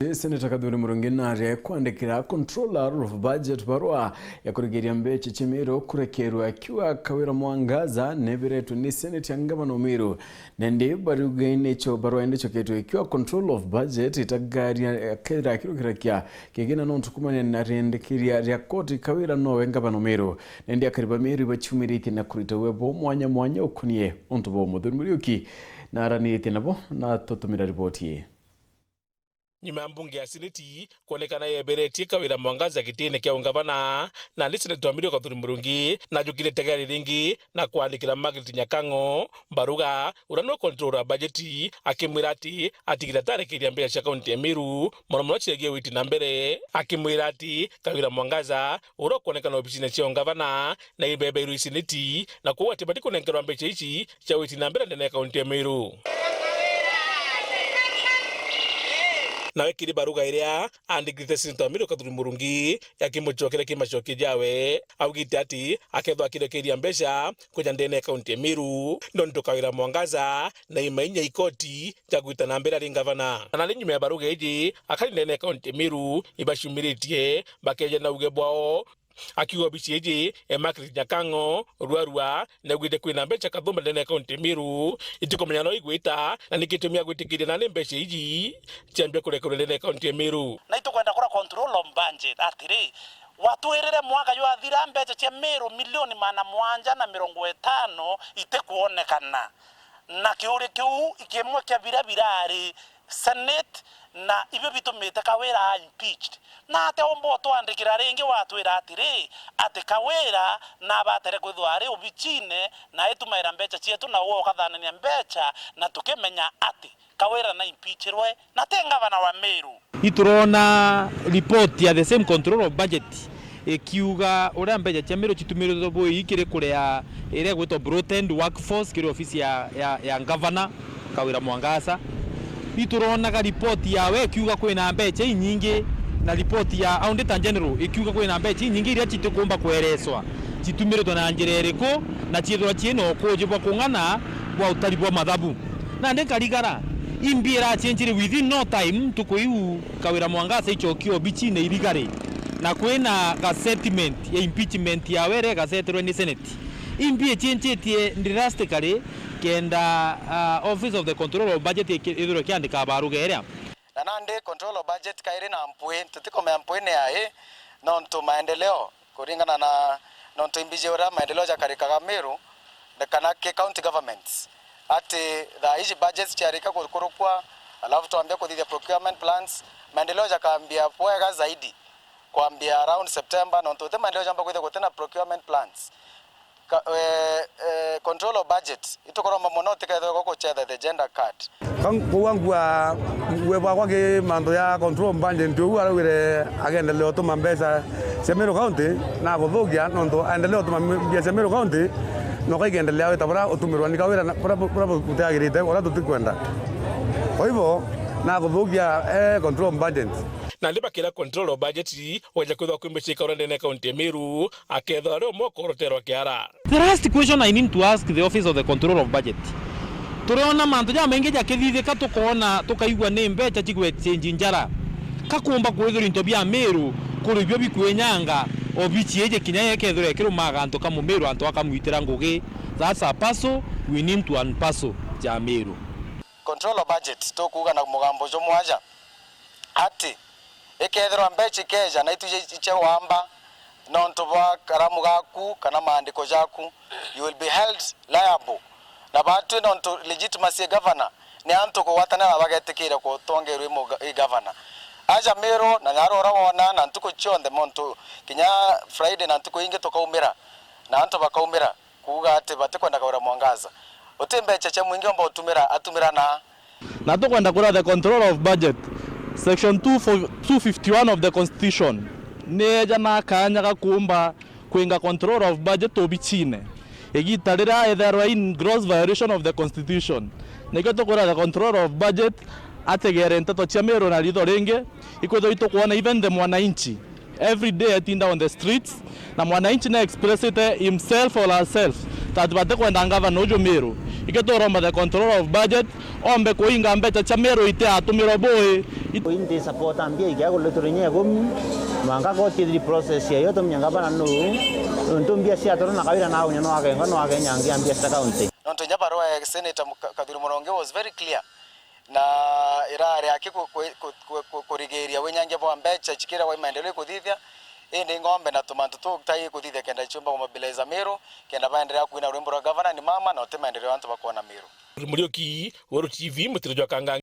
Senator Kadhuri Murungi naria kwandikira Controller of Budget barua ya kurigeria mbeche Chimiro kurekerwa akiwa Kawira Mwangaza nebiretu ni Senate ya Gavana Omiru nende barugaine cho barua ndicho ketu ikiwa Control of Budget itagaria kera kirukirakia kigina nontukumanya na rendikiria ya koti Kawira no Gavana Omiru nende akariba meri bachumiriti na kurita webo mwanya ukunie ontubo mudhurumuriuki na araniti nabo na totumira ripoti. Nyuma ya mbunge ya Seneti kuonekana yeberetie Kawira Mwangaza kitine kia ungavana na Senator Kadhuri Murungi na jukile tegari ringi na kuandikira Margaret Nyakango baruga urano controller budgeti akimwira ati atigire tarekeria mbere cia kaunti ya Meru mono ciagie witi na mbere akimwira ati Kawira Mwangaza uro kuonekana obisine cia ungavana na ibebe iru Seneti na kuwa tibati kunenkerwa mbeche ici cia witi na mbere ndene kaunti ya Meru. Nawe kiri baruga iria andikite Senator Kadhuri Murungi yakimuchokera kimachoki jawe augite ati akethwa akirekeria mbesha kuja ndene kaunti ya Meru ndo Kawira Mwangaza na imainya ikoti jaguita na mbere ari gavana na nyuma ya baruga iji akari ndene kaunti ya Meru ibashumiritie bakeje na ugebwao akiwa bicieje Margaret Nyakango ruarua na gwite kwina mbecha kathumba ndene kaunti Meru itikomenya no igwita na nikitumia gwitikire na mbecha iji chambia kurekura ndene kaunti Meru na itukwenda kura control on budget atire watu erere mwaka yo athira mbecha cia Meru milioni 750 itekuonekana na kiuri kiu ikimwe kia birabirari Senate na ibyo bitumite Kawira impeached na ate ombo twandikira ringi watwira atire ate Kawira na batere kwithwari ubichine na etumaira mbecha cietu na wo kathanania mbecha na tukimenya ati Kawira na impeachirwe na tengavana wa Meru. Iturona report ya the same control of budget kiuga ura mbecha cia Meru citumirwe bo ikire kurea ire gwito broadened workforce kire ofisi ya governor Kawira Mwangaza. Iturona ga report yawe kiuga kwina mbecha nyingi na report ya Auditor General ikiuga kwina mbecha nyingi iria citukumba kwereswa citumiritwo na njirereko na ciethwa cieno kujibwa kungana bwa utari bwa mathabu na ndekarigara imbira chenjire within no time tukuiu Kawira Mwangaza ichokio bichine irigare na kwina ga settlement ya impeachment ya were ga setterwe ni Senate imbie chenjetie drastically kenda Office of the Control of Budget idhuro kiandika baruga area na nande control of budget kaire na point tutikome ampoine yae nonto maendeleo kuringana na nonto imbije ora maendeleo ya karika Meru na kana ke county governments ati hizi budgets charika kukurukwa alafu tuambia kuthithia procurement plans maendeleo ya kaambia poega zaidi kuambia around September nonto maendeleo jamba kuthithia procurement plans control of budget itukoroma mono tiketho goko chetha the gender card kangwa weba kwake mando ya control budget ndio arwire agendeleo tuma mbesa Meru County na guthugia nondo endeleo tuma mbesa Meru County no kaigendelea tabara utumirwa ni Kawira para utagirite ora tutikwenda kwa hivyo na guthugia control budget na liba kila control of budget waje kwithwa kwimbishika ura ndene kaunti Meru akethwa ro mokorotero kiara. The last question I need to ask the Office of the Control of Budget. Turona manto ja mengi ja kithithika tukona tukaigwa ni mbecha chigwe change njara kakumba kwithura into bia Meru kuri byo bikwenyanga obicieje kinyaye kethura kiru maganto kama Meru anto akamwitira ngugi that's a paso we need to unpaso ja Meru. Control of budget to kuga na mugambo jo mwaja ati ikethirwa mbecha keja na ituje iche wamba nonto bwa karamu gaku kana maandiko jaku you will be held liable na batu nonto legitimacy governor ni anto ko watana abagetekira ko tongerwe mu governor aja Meru na narora wona na ntuko chonde monto kinya Friday na ntuko inge tokaumira na anto bakaumira kuga ate batekwenda Kawira Mwangaza otembe cheche mwingi omba atumira na tokwenda kura the control of budget section 251 of the constitution neja na kanya gakumba kwinga control of budget obichine egitarira either in gross violation of the constitution negeto kura the control of budget ategere ntato cia Meru na ritho ringi ikwetho itukuona even the mwananchi every day atinda on the streets na mwananchi na express it himself or herself tatubate kwenda ngavana ujo Meru iketoromba the control of budget ombe kuinga mbecha cha Meru ite atumiro boy inde support ambia igako lotorinye gomi manga ko tidri process ya yoto mnyangabana no ntumbia sia torona kawira na unya no agenga no agenya ambia sta county nonto nyabaro ya Senator Kadhuri Muronge was very clear na irare yake kurigeria wenyange bo mbecha chikira wa maendeleo kuthithia indi ngombe na tumantu tutai kuthithia kenda chumba kumobiliza Meru kenda baendelea kuina urembo wa governor ni mama na otema endeleo antu bakona Meru Murioki Woro TV mutirijwa kanga